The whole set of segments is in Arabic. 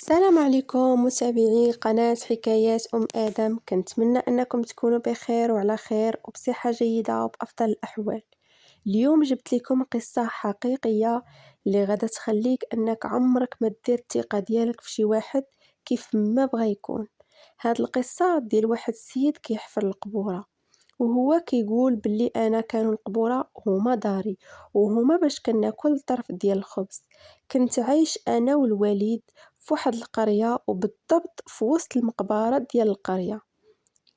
السلام عليكم متابعي قناة حكايات آدم، كنتمنى أنكم تكونوا بخير وعلى خير وبصحة جيدة وبأفضل الأحوال. اليوم جبت لكم قصة حقيقية اللي غدا تخليك أنك عمرك ما دير الثقة ديالك في شي واحد كيف ما بغى يكون. هاد القصة ديال واحد السيد كيحفر القبورة، وهو كيقول باللي انا كانوا القبورة هما داري وهما باش كناكل طرف ديال الخبز. كنت عايش انا والوالد في واحد القرية، وبالضبط في وسط المقبرة ديال القرية.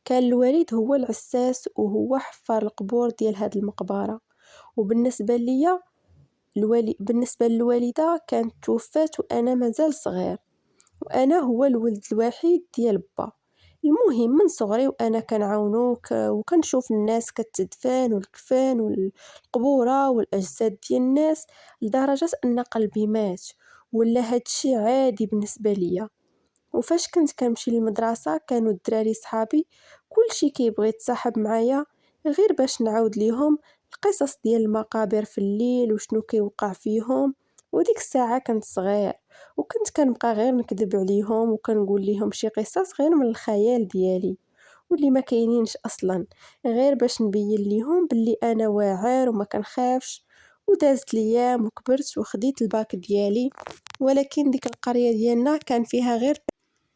كان الوالد هو العساس وهو حفار القبور ديال هاد المقبرة، وبالنسبة ليا بالنسبة للوالدة كانت توفات وانا مازال صغير، وانا هو الولد الوحيد ديال با. المهم من صغري وانا كنعاونو وكنشوف الناس كتدفن والكفان والقبورة والاجساد ديال الناس، لدرجة ان قلبي مات ولا هادشي عادي بالنسبة ليا. وفاش كنت كنمشي للمدرسة كانوا الدراري صحابي كلشي كيبغي يتصاحب معايا غير باش نعاود ليهم القصص ديال المقابر في الليل وشنو كيوقع فيهم. وديك الساعة كنت صغير وكنت كنبقى غير نكذب عليهم وكنقول لهم شي قصص غير من الخيال ديالي واللي ما كاينينش اصلا، غير باش نبين ليهم باللي انا واعر وما كنخافش. ودازت الايام وكبرت وخديت الباك ديالي، ولكن ديك القرية ديالنا كان فيها غير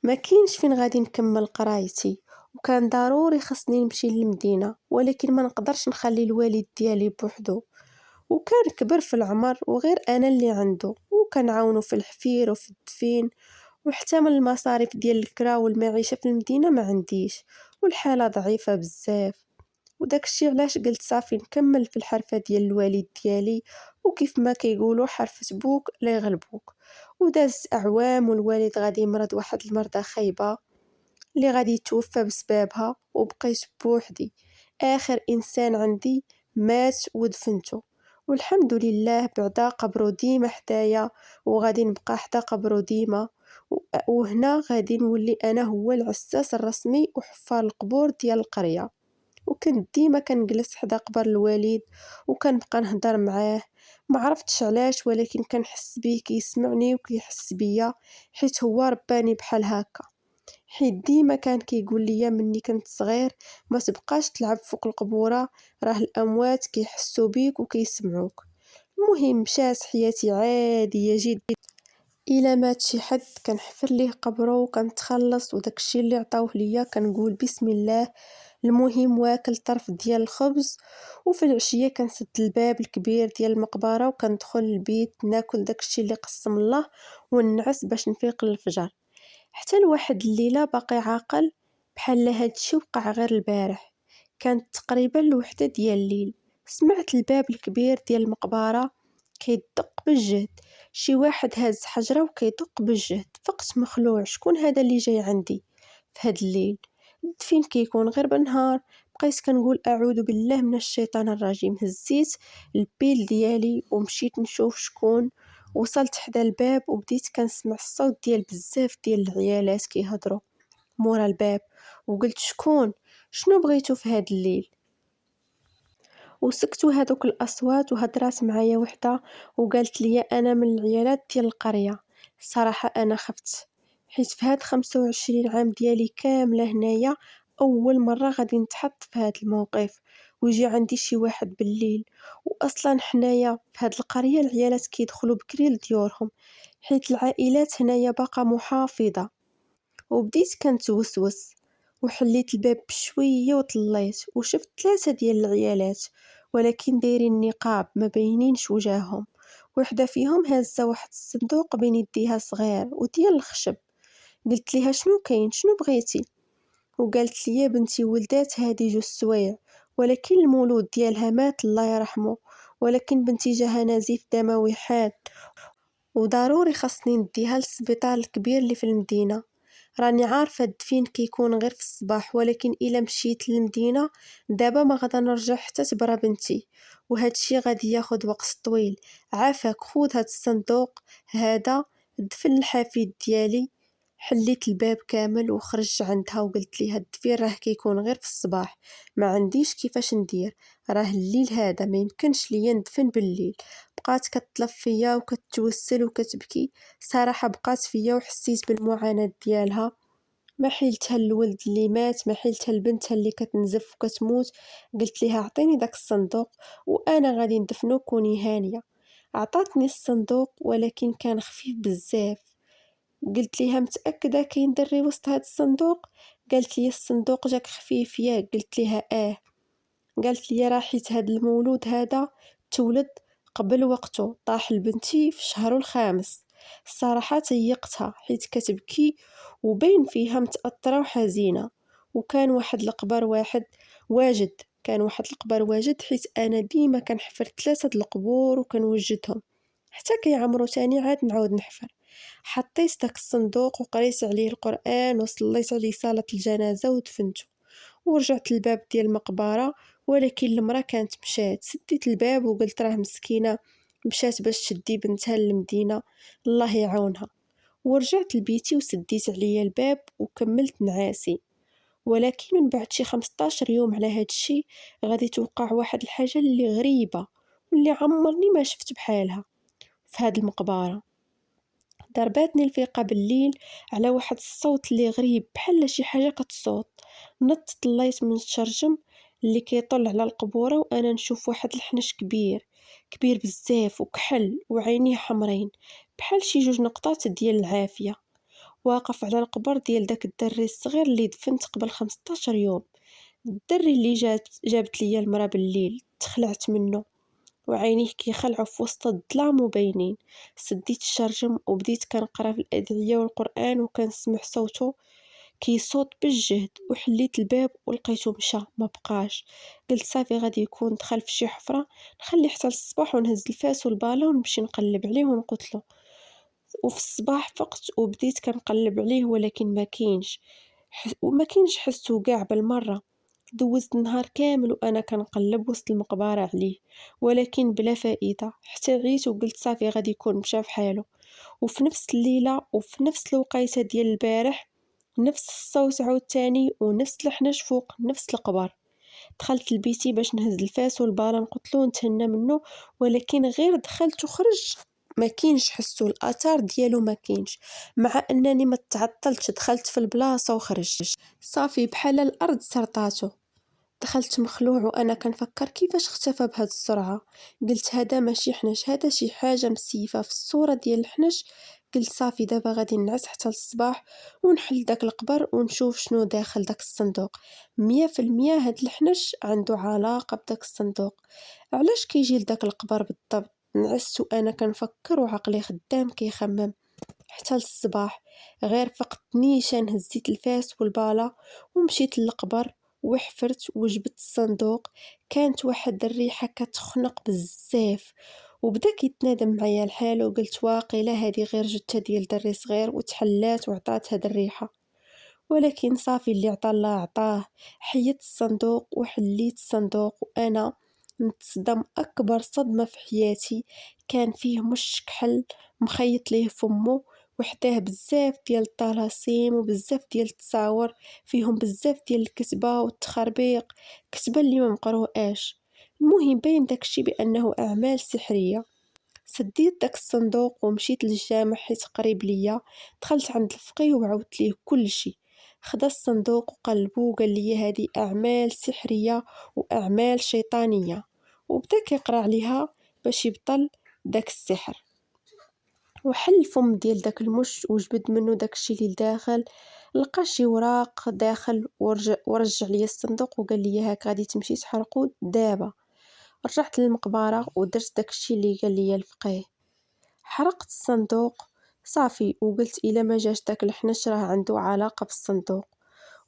ما كاينش فين غادي نكمل قرايتي، وكان ضروري خصني نمشي للمدينة، ولكن ما نقدرش نخلي الوالد ديالي بوحدو، وكان كبر في العمر وغير انا اللي عنده، وكنعاونو في الحفير وفي الدفين، وحتى من المصاريف ديال الكرا والمعيشة في المدينة ما عنديش، والحالة ضعيفة بزاف. وداكشي علاش قلت صافي نكمل في الحرفة ديال الوالد ديالي، وكيف ما كيقولوا حرفة بوك لا يغلبوك. وداز اعوام والوالد غادي يمرض واحد المرضى خايبة اللي غادي يتوفى بسببها، وبقيت بوحدي. اخر انسان عندي مات ودفنته، والحمد لله بعدا قبرو ديما حدايا وغادي نبقى حدا قبرو ديما. وهنا غادي نولي انا هو العساس الرسمي وحفار القبور ديال القرية. وكنت ديما كنجلس حدا قبر الوالد وكنبقى نهضر معاه، ما عرفتش علاش ولكن كنحس بيه كيسمعني وكيحس بيا، حيت هو رباني بحال هكا. حيت ديما كان كيقول لي مني كنت صغير ما تبقاش تلعب فوق القبورة، راه الاموات كيحسوا بيك وكيسمعوك. المهم مشات حياتي عادية جدا الى مات شي حد كنحفر ليه قبره وكنتخلص، وداكشي اللي عطاوه ليا كنقول بسم الله. المهم واكل طرف ديال الخبز، وفي العشية كنسد الباب الكبير ديال المقبرة وكندخل البيت ناكل داكشي اللي قسم الله ونعس باش نفيق للفجر. حتى لواحد الليلة باقي عاقل بحال هادشي وقع غير البارح. كانت تقريبا الوحدة ديال الليل، سمعت الباب الكبير ديال المقبرة كيدق بالجهد، شي واحد هاز حجرة وكيدق بالجهد. فقت مخلوع، شكون هذا اللي جاي عندي في هاد الليل؟ فين كيكون غير بالنهار؟ بقيت كنقول اعوذ بالله من الشيطان الرجيم. هزيت البيل ديالي ومشيت نشوف شكون. وصلت حدا الباب وبديت كنسمع الصوت ديال بزاف ديال العيالات كيهضروا مورا الباب، وقلت شكون؟ شنو بغيتو في هاد الليل؟ وسكتوا هذوك الاصوات وهدرات معايا وحده وقالت لي انا من العيالات ديال القريه. الصراحه انا خفت، حيت في هاد 25 عام ديالي كامله هنايا اول مره غادي نتحط في هاد الموقف ويجي عندي شي واحد بالليل. واصلا حنايا في هاد القريه العيالات كيدخلوا بكري لديورهم، حيت العائلات هنايا باقا محافظه. وبديت كنتوسوس وحليت الباب بشويه وطليت وشفت 3 ديال العيالات، ولكن دايرين نقاب ما باينينش وجههم. وحده فيهم هازه واحد الصندوق بين يديها صغير وديال الخشب. قلت ليها شنو كاين، شنو بغيتي؟ وقالت لي بنتي ولدات هادي 2 سوايع، ولكن المولود ديالها مات الله يرحمه، ولكن بنتي جاها نزيف دموي حاد وضروري خاصني نديها للسبيطار الكبير اللي في المدينة. راني عارفة الدفين كيكون غير في الصباح، ولكن إلا مشيت للمدينة دابا ما غادا نرجع حتى تبرى بنتي، وهادشي غادي ياخد وقت طويل. عافاك خود هاد الصندوق هذا دفن الحفيد ديالي. حليت الباب كامل وخرج عندها وقلت ليها الدفين راه كيكون غير في الصباح، ما عنديش كيفاش ندير، راه الليل هذا ما يمكنش ليا ندفن بالليل. بقات كتطلب فيا وكتوسل وكتبكي. صراحة بقات فيا وحسيت بالمعاناة ديالها، ما حيلتها الولد اللي مات، ما حيلتها البنت اللي كتنزف وكتموت. قلت ليها عطيني داك الصندوق وانا غادي ندفنو كوني هانية. عطاتني الصندوق ولكن كان خفيف بزاف. قلت ليها متأكدة كاين دري وسط هاد الصندوق؟ قالت لي الصندوق جاك خفيف ياك؟ قلت ليها قالت لي راه حيت هاد المولود هذا تولد قبل وقته، طاح لبنتي في شهرو الخامس. الصراحة تيقتها حيت كتبكي وبين فيها متأثرة وحزينة. وكان واحد القبر واجد، كان واحد القبر واجد حيت انا ديما كنحفر 3 القبور وكنوجدهم حتى كيعمرو تاني عاد نعاود نحفر. حطيت داك الصندوق وقريت عليه القرآن وصليت عليه صلاة الجنازة ودفنته. ورجعت الباب ديال المقبرة، ولكن المرا كانت مشات. سديت الباب وقلت راه مسكينة مشات باش تشدي بنتها للمدينة، الله يعاونها. ورجعت لبيتي وسديت عليا الباب وكملت نعاسي. ولكن من بعد شي 15 يوم على هاد الشي غادي توقع واحد الحاجة اللي غريبة واللي عمرني ما شفت بحالها في هاد المقبرة. ضرباتني الفيقة بالليل على واحد الصوت اللي غريب بحال شي حاجة كتصوت. نطت طليت من الشرجم اللي كيطل على القبورة وانا نشوف واحد الحنش كبير، كبير بزاف وكحل وعينيه حمرين بحال شي 2 نقطات ديال العافية، واقف على القبر ديال داك الدري الصغير اللي دفنت قبل 15 يوم. الدري اللي جابت ليا المرا بالليل. تخلعت منه وعينيه كيخلعوا في وسط الظلام وباينين. سديت الشرجم وبديت كنقرا في الادعيه والقران وكنسمع صوته كيصوت بالجهد. وحليت الباب ولقيته مشى ما بقاش. قلت صافي غادي يكون دخل في شي حفره، نخلي حتى الصباح ونهز الفاس والباله ونمشي نقلب عليه ونقتلو. وفي الصباح فقت وبديت كنقلب عليه ولكن ما كاينش وما كاينش حسو كاع بالمره. دوزت النهار كامل وانا كنقلب وسط المقبره عليه ولكن بلا فائده، حتى عييت وقلت صافي غادي يكون مشى بحالو. وفي نفس الليله وفي نفس الوقيته ديال البارح نفس الصوت عاود تاني ونفس الحنش فوق نفس القبر. دخلت لبيتي باش نهز الفاس والبالا نقتلو ونتهنى منه، ولكن غير دخلت وخرج ما كاينش حسو الاثار ديالو ما كاينش، مع انني ما تعطلتش دخلت في البلاصه وخرجت صافي بحال الارض سرطاتو. دخلت مخلوع وانا كنفكر كيفاش اختفى بهاد السرعه. قلت هذا ماشي حنش، هذا شي حاجه مسيفه في الصوره ديال الحنش. قلت صافي دابا غادي نعس حتى الصباح ونحل داك القبر ونشوف شنو داخل داك الصندوق. 100% هاد الحنش عنده علاقه بداك الصندوق. علاش كيجي لداك القبر بالضبط؟ نعست وانا كنفكر وعقلي خدام كيخمم حتى للصباح. غير فقت نيشان هزيت الفاس والبالا ومشيت للقبر وحفرت وجبت الصندوق. كانت واحد الريحة كتخنق بزاف وبدا كيتنادم معايا الحال وقلت واقيلا هادي غير جثة ديال دري صغير وتحلات وعطات هاد الريحة. ولكن صافي اللي عطا الله عطاه. حيت الصندوق وحليت الصندوق وانا نتصدم اكبر صدمة في حياتي. كان فيه مش كحل مخيط ليه فمو وحداه بزاف ديال الطلاسيم وبزاف ديال التصاور فيهم بزاف ديال الكتبة والتخربيق، كتبة اللي ما مقروءاش. المهم باين داكشي بانه اعمال سحرية. سديت داك الصندوق ومشيت للجامع حيت قريب ليا. دخلت عند الفقيه وعاودت ليه كل شيء. خدا الصندوق وقلبو وقال لي هذه اعمال سحريه واعمال شيطانيه، وبدا كيقرا عليها باش يبطل داك السحر. وحل الفم ديال داك المش وجبد منه داك الشيء اللي داخل. لقى شي وراق داخل ورجع لي الصندوق وقال لي هاك غادي تمشي تحرقو دابا. رجعت للمقبره ودرت داك الشيء اللي قال لي الفقيه. حرقت الصندوق صافي وقلت إلا ما جاش داك الحنش راه عنده علاقة بالصندوق.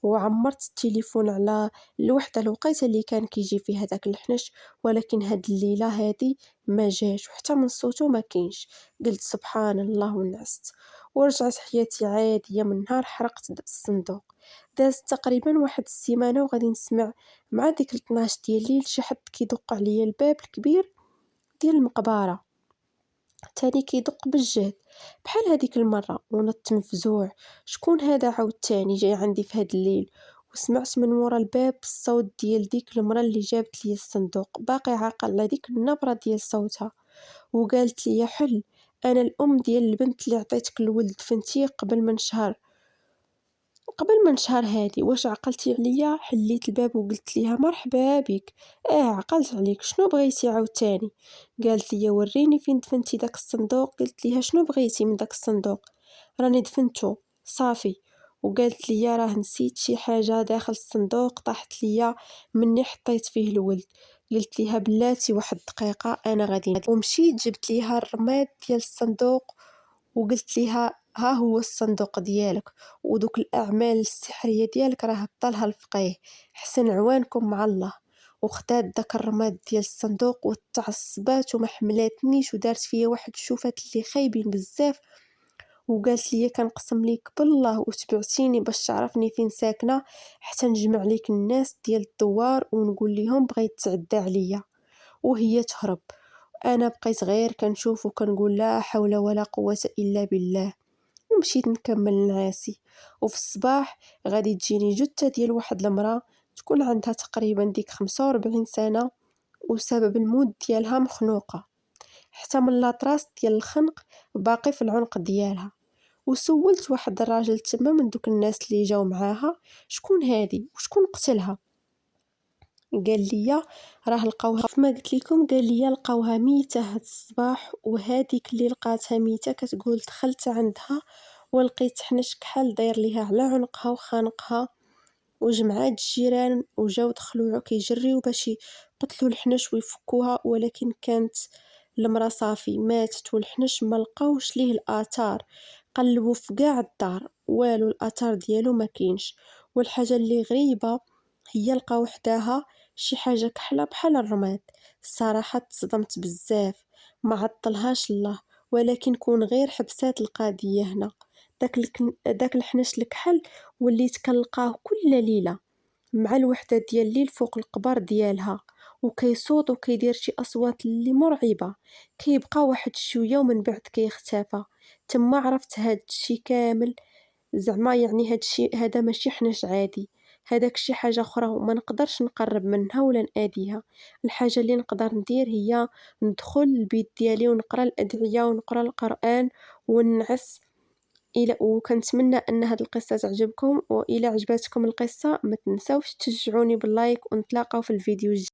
وعمرت التليفون على الوحدة الوقيته اللي كان كيجي فيها داك الحنش، ولكن هاد الليلة هادي ما جاش وحتى من صوته ما كاينش. قلت سبحان الله ونعست ورجعت حياتي عادية. من نهار حرقت الصندوق دازت تقريبا واحد السيمانة وغادي نسمع مع ديك 12 ديال الليل شي حد كيدق عليا الباب الكبير ديال المقبرة تاني كيدق بالجهد بحال هذيك المرة. ونط مفزوع شكون هذا عاود تاني جاي عندي في هاد الليل. وسمعت من ورا الباب الصوت ديال ديك المرة اللي جابت لي الصندوق باقي عاقل على ديك النبرة ديال صوتها. وقالت لي حل، أنا الأم ديال البنت اللي عطيتك الولد دفنتيه قبل من شهر هادي، واش عقلتي عليا؟ حليت الباب وقلت ليها مرحبا بك. عقلت عليك، شنو بغيتي عاوتاني؟ قالت لي وريني فين دفنتي داك الصندوق. قلت ليها شنو بغيتي من داك الصندوق؟ راني دفنتو صافي. وقالت لي راه نسيت شي حاجه داخل الصندوق، طاحت ليا مني حطيت فيه الولد. قلت ليها بلاتي واحد الدقيقه انا غادي ومشيت جبت ليها الرماد ديال الصندوق وقلت ليها ها هو الصندوق ديالك، ودوك الأعمال السحرية ديالك راه بطلها الفقيه، حسن عوانكم مع الله. وخدات داك الرماد ديال الصندوق وتعصبات وما حملاتنيش ودارت فيا واحد الشوفات اللي خايبين بزاف، وقالت لي كنقسم ليك بالله وتبعتيني باش تعرفني فين ساكنه حتى نجمع ليك الناس ديال الدوار ونقول لهم بغيت تعدى عليا وهي تهرب. انا بقيت غير كنشوف وكنقول لا حول ولا قوه الا بالله، ومشيت نكمل نعاسي. وفي الصباح غادي تجيني جثة ديال واحد المرأة تكون عندها تقريبا ديك 45 سنة، وسبب الموت ديالها مخنوقة حتى من لاطراس ديال الخنق باقي في العنق ديالها. وسولت واحد الراجل تما من دوك الناس اللي جاو معاها شكون هادي وشكون قتلها. قال لي راه لقاوها كما قلت لكم، قال لي لقاوها ميته هاد الصباح، وهاديك اللي لقاتها ميته كتقول دخلت عندها ولقيت حنش كحل داير ليها على عنقها وخانقها، وجمعات الجيران وجاو دخلوا كيجريو باش يقتلوا الحنش ويفكوها، ولكن كانت المرا صافي ماتت والحنش ما لقاوش ليه الاثار. قلبوا في كاع الدار والو الاثار ديالو ما كاينش. والحاجه اللي غريبه هي لقاو وحداها شي حاجه كحله بحال الرماد. الصراحه تصدمت بزاف، ما عطلهاش الله، ولكن كون غير حبسات القضيه هنا. داك الحنش الكحل وليت كنلقاه كل ليله مع الوحده ديال الليل فوق القبر ديالها، وكيصوت وكيدير شي اصوات اللي مرعبه، كيبقى واحد شويه ومن بعد كيختفى. تما عرفت هاد الشي كامل، زعما يعني هاد الشي هذا ماشي حنش عادي، هذاك شي حاجه اخرى وما نقدرش نقرب منها ولا ناديها. الحاجه اللي نقدر ندير هي ندخل البيت ديالي ونقرا الادعيه ونقرا القران ونعس. الى وكنتمنى ان هاد القصه تعجبكم، والى عجبتكم القصه ما تنساوش تشجعوني باللايك، ونتلاقاو في الفيديو الجاي.